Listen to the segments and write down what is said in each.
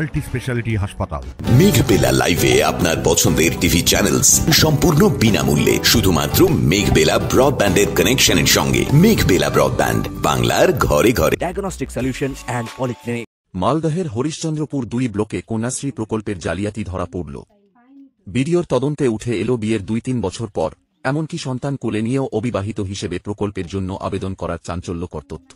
Multi speciality হাসপাতাল। মেঘবেলা লাইভে আপনার পছন্দের টিভি চ্যানেলস সম্পূর্ণ বিনামূল্যে, শুধুমাত্র মেঘবেলা ব্রডব্যান্ডের কানেকশনের সঙ্গে। মেঘবেলা ব্রডব্যান্ড, বাংলার ঘরে ঘরে। Diagnostic solution and polyclinic. মালদহের হরিশ্চন্দ্রপুর 2 ব্লকে কন্যাশ্রী প্রকল্পের জালিয়াতি ধরা পড়ল। বিডিওর তদন্তে উঠে এলো বিয়ের 2-3 বছর পর এমনকি সন্তান কোলে নিয়েও অবিবাহিত হিসেবে প্রকল্পের জন্য আবেদন করার চাঞ্চল্যকর তথ্য।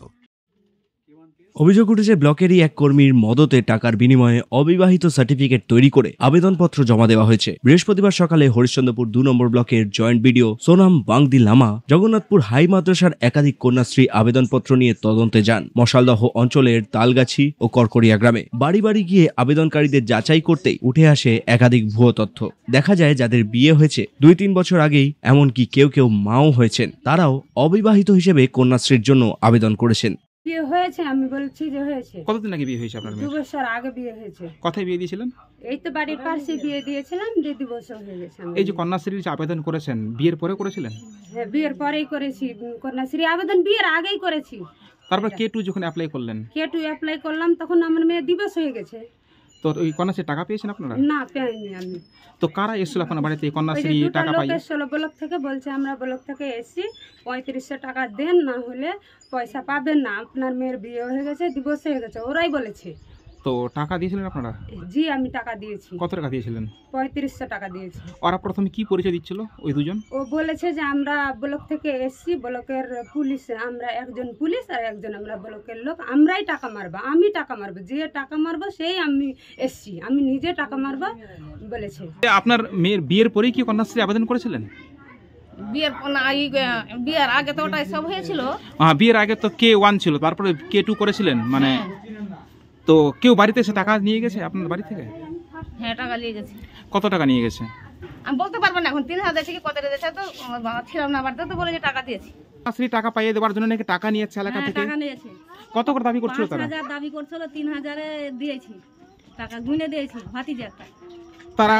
অভিযোগ উঠেছে ব্লকেরই এক কর্মীর মদতে টাকার বিনিময়ে অবিবাহিত সার্টিফিকেট তৈরি করে আবেদনপত্র জমা দেওয়া হয়েছে। বৃহস্পতিবার সকালে হরিশ্চন্দ্রপুর 2 নম্বর ব্লকের joint BDO Sonam Bangdi Lama Jagannathpur high মাদ্রাসার একাধিক কন্যাশ্রী আবেদনপত্র নিয়ে তদন্তে যান মশালদহ অঞ্চলের তালগাছি ও করকরিয়া গ্রামে। বাড়ি বাড়ি গিয়ে আবেদনকারীদের যাচাই করতেই উঠে আসে একাধিক ভুয়ো তথ্য। দেখা যায় যাদের বিয়ে হয়েছে 2-3 বছর আগেই, এমনকি কেউ কেউ মাও হয়েছেন, তারাও অবিবাহিত হিসেবে কন্যাশ্রীর জন্য আবেদন করেছেন। বিয়ে হয়েছে, আমি বলছি যে হয়েছে। কতদিন আগে বিয়ে হয়েছে আপনার? 2 বছর আগে বিয়ে হয়েছে। কোথায় বিয়ে দিয়েছিলেন? এই তো বাড়ির পাশে বিয়ে দিয়েছিলাম, 2 বছর হয়ে গেছে। এই যে কন্যাশ্রীর যে আবেদন করেছেন, বিয়ের পরে করেছিলেন? হ্যাঁ, বিয়ের পরেই করেছি কন্যাশ্রী আবেদন, বিয়ের আগেই করেছি। তারপর K2 যখন অ্যাপ্লাই করলেন? K2 অ্যাপ্লাই করলাম, তখন আমার মেয়ে 2 বছর হয়ে গেছে। তো ওই কন্যাশ্রী টাকা পেয়েছেন আপনারা? না, পাইনি আমি। তো কারা এসেছিল আপনার বাড়িতে কন্যাশ্রী টাকা পাই? 16 ব্লক থেকে বলছে, আমরা ব্লক থেকে এসেছি, 3500 টাকা দেন, না হলে পয়সা পাবেন না, আপনার মেয়ের বিয়ে হয়ে গেছে, 2 বছর হয়ে গেছে, ওরাই বলেছে। তো টাকা দিয়েছিলেন আপনারা? জি, আমি টাকা দিয়েছি। কত টাকা দিয়েছিলেন? 3500 টাকা দিয়েছি। ওরা প্রথমে কি পরিচয় দিচ্ছিল ওই দুজন? ও বলেছে যে আমরা ব্লক থেকে এসেছি, ব্লকের পুলিশ, আমরা একজন পুলিশ আর একজন আমরা ব্লকের লোক, আমরাই টাকা মারবো, আমি টাকা মারবো, যে টাকা মারবো সেই আমি এসেছি, আমি নিজে টাকা মারবো বলেছে। আপনার মেয়ের বিয়ের পরেই কি কন্যাশ্রী আবেদন করেছিলেন? বিয়ের আগে তো ওটাই সব হয়েছিল। হ্যাঁ, বিয়ের আগে তো K1 ছিল, তারপরে K2 করেছিলেন মানে। তো কেউ বাড়িতে এসে টাকা নিয়ে গেছে আপনার বাড়ি থেকে? হ্যাঁ, টাকা নিয়ে গেছে। কত টাকা নিয়ে গেছে? আমি বলতে পারবো না এখন, 3000 থেকে কত দিয়েছে, তো ছিলাম না বাড়িতে, তো বলে যে টাকা দিয়েছি। কন্যাশ্রী টাকা পাইয়ে দেওয়ার জন্য নাকি টাকা নিয়েছে এলাকা থেকে? টাকা নিয়েছে। কত করে দাবি করছিল তারা? 5000 দাবি করছিল, 3000 দিয়েছি, টাকা গুনে দিয়েছি ভাতিজা একটা। তারা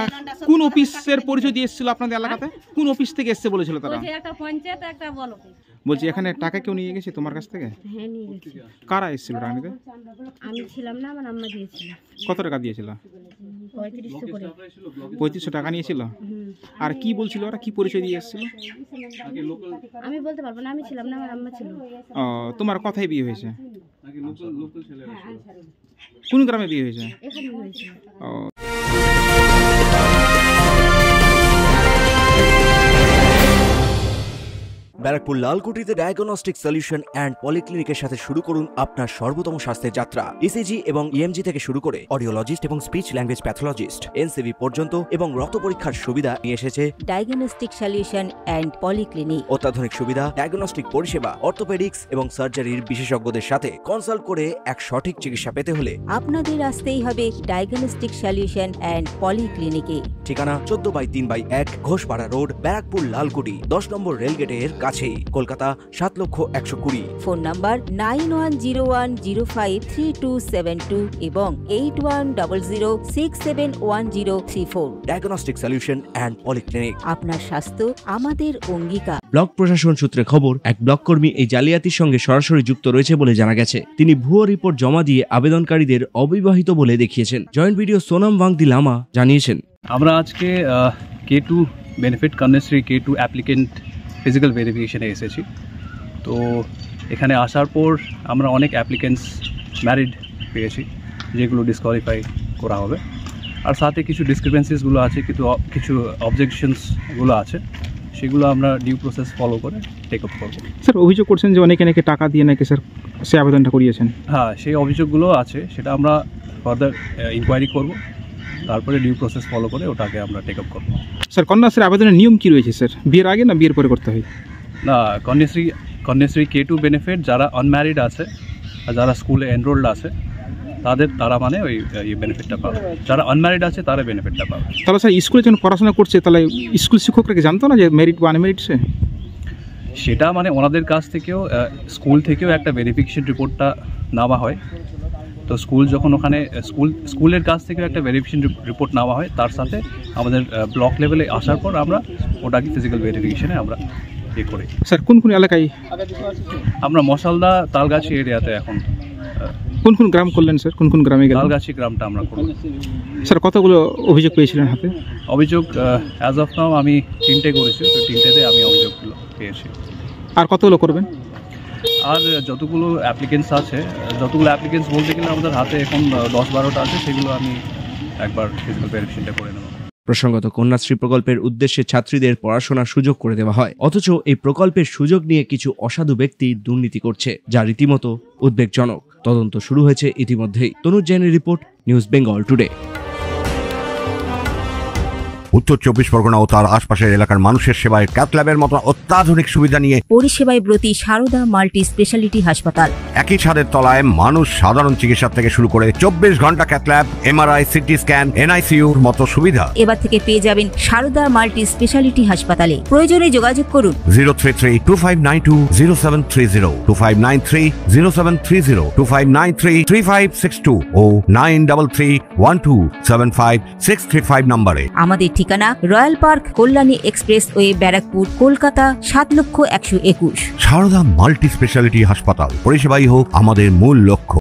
কোন অফিসের পরিচয় দিয়ে এসেছিল আপনাদের এলাকাতে? কোন অফিস থেকে এসেছে বলেছিল তারা? একটা পঞ্চায়েত, একটা ব্লক। বলছি এখানে টাকা কেউ নিয়ে গেছে তোমার কাছ থেকে? হ্যাঁ, নিয়ে গেছে। কারা এসেছিল টাকা নিতে? আমি ছিলাম না, আমার আম্মা দিয়েছিল। কত টাকা দিয়েছিল? 3500 করে। 3500 টাকা নিয়েছিল। আর কি বলছিল ওরা, কি পরিচয় দিয়ে এসেছিল? আমি বলতে পারবো না, আমি ছিলাম না, আমার আম্মা ছিল। ও, তোমার কথাই বিয়ে হয়েছে? কোন গ্রামে বিয়ে হয়েছে? এখানে হয়েছে। ও, ব্যারাকপুর লালকুটিতে ডায়াগনস্টিক সলিউশন অ্যান্ড পলিক্লিনিকের সাথে শুরু করুন আপনার সর্বোত্তম স্বাস্থ্যের যাত্রা। ইসিজি এবং ইএমজি থেকে শুরু করে অডিওলজিস্ট এবং স্পিচ ল্যাঙ্গুয়েজ প্যাথোলজিস্ট, এনসিভি পর্যন্ত এবং রক্ত পরীক্ষার সুবিধা নিয়ে এসেছে ডায়াগনস্টিক সলিউশন অ্যান্ড পলিক্লিনিক। অত্যাধুনিক সুবিধা, ডায়াগনস্টিক পরিষেবা, অর্থোপেডিক্স এবং সার্জারির বিশেষজ্ঞদের সাথে কনসাল্ট করে এক সঠিক চিকিৎসা পেতে হলে আপনাদের আসতেই হবে ডায়াগনস্টিক সলিউশন অ্যান্ড পলিক্লিনিকে। ঠিকানা 14/3/1 ঘোষপাড়া রোড, ব্যারাকপুর লালকুটি, 10 নম্বর রেলগেটের কাছেই, কলকাতা 7,120,000। ফোন নাম্বার 9101053272 এবং 8100671034। Diagnostic solution and polyclinic. আপনার স্বাস্থ্য আমাদের অঙ্গীকার। ব্লক প্রশাসন সূত্রে খবর, এক ব্লক কর্মী এই জালিয়াতির সঙ্গে সরাসরি যুক্ত রয়েছে বলে জানা গেছে। তিনি ভুয়ো রিপোর্ট জমা দিয়ে আবেদনকারীদের অবিবাহিত বলে দেখিয়েছেন। জয়েন্ট ভিডিও সোনাম বাংদি লামা জানিয়েছেন, আমরা আজকে K2 benefit Kanyashree K2 applicant physical ভেরিফিকেশনে এসেছি। তো এখানে আসার পর আমরা অনেক অ্যাপ্লিকেন্টস ম্যারিড পেয়েছি, যেগুলো ডিসকোয়ালিফাই করা হবে। আর সাথে কিছু ডিসক্রিপেন্সিসগুলো আছে, কিন্তু কিছু অবজেকশনসগুলো আছে, সেগুলো আমরা ডিউ প্রসেস ফলো করে টেক আপ করবো। স্যার, অভিযোগ করছেন যে অনেকে নাকি টাকা দিয়ে নাকি স্যার সে আবেদনটা করিয়েছেন? হ্যাঁ, সেই অভিযোগগুলো আছে, সেটা আমরা ফার্দার ইনকোয়ারি করব, তারপরে ডিউ প্রসেস ফলো করে ওটাকে আমরা টেক আপ করবো। স্যার, কন্যাশ্রী আবেদনের নিয়ম কী রয়েছে স্যার? বিয়ের আগে না বিয়ের পরে করতে হয়? না, কন্যাশ্রী K2 বেনিফিট যারা আনম্যারিড আছে আর যারা স্কুলে এনরোল্ড আছে তারা মানে ওই বেনিফিটটা পাবে, যারা আনম্যারিড আছে তারা বেনিফিটটা পাবে। তাহলে স্যার, স্কুলে যখন পড়াশোনা করছে তাহলে স্কুল শিক্ষকরা কি জানতো না যে মেরিট বা আনমেরিট সে? সেটা মানে ওনাদের কাছ থেকেও, স্কুল থেকেও একটা ভেরিফিকেশন রিপোর্টটা নেওয়া হয়। তো স্কুল যখন ওখানে স্কুলের কাছ থেকে একটা ভেরিফিকেশন রিপোর্ট নেওয়া হয়, তার সাথে আমাদের ব্লক লেভেলে আসার পর আমরা ওটাকে ফিজিক্যাল ভেরিফিকেশনে আমরা করি। স্যার, কোন কোন এলাকায়? আমরা মশালদা তালগাছি এরিয়াতে এখন কোন কোন গ্রাম করলেন স্যার, কোন কোন গ্রামে গেলেন? লালগাছি গ্রামটা আমরা করলাম। স্যার কতগুলো অভিযোগ পেয়েছিলেন হাতে? অভিযোগ অ্যাজ অফ নাও আমি 3টে করেছি, তো 3টেতে আমি অভিযোগগুলো পেয়েছি। আর কতগুলো করবেন? আর যতগুলো অ্যাপ্লিকেন্টস আছে, যতগুলো অ্যাপ্লিকেন্টস বলতে গেলে আমাদের হাতে এখন 10-12টা আছে, সেগুলো আমি একবার ফিজিক্যাল ভেরিফিকেশনটা করে নেব। প্রসঙ্গত, কন্যাশ্রী প্রকল্পের উদ্দেশ্যে ছাত্রীদের পড়াশোনার সুযোগ করে দেওয়া হয়, অথচ এই প্রকল্পের সুযোগ নিয়ে কিছু অসাধু ব্যক্তি দুর্নীতি করছে, যা রীতিমতো উদ্বেগজনক। তদন্ত শুরু হয়েছে ইতিমধ্যেই। তনুজ জৈনের রিপোর্ট, নিউজ বেঙ্গল টুডে। উত্তর 24 পরগনা ও তার আশপাশের এলাকার মানুষের সেবায় ক্যাথ ল্যাবের মতো অত্যাধুনিক সুবিধা নিয়ে পরিষেবায় ব্রতী সারদা মাল্টি স্পেশালিটি হাসপাতাল। একই ছাদের তলায় মানুষ সাধারণ চিকিৎসা থেকে শুরু করে 24 ঘন্টা cath lab, MRI, CT scan, এনআইসিইউর মতো সুবিধা এবার থেকে পেয়ে যাবেন সারদা মাল্টি স্পেশালিটি হাসপাতালে। প্রয়োজনে যোগাযোগ করুন 033-2592-0730, 2593-0730, 2593-3562 ও 9331275635 নম্বরে। আমাদের ঠিকানা royal park, Kalyani expressway, Barrackpore, Kolkata 7,121,000। Sarada multi speciality হাসপাতাল, পরিষেবাই হোক আমাদের মূল লক্ষ্য।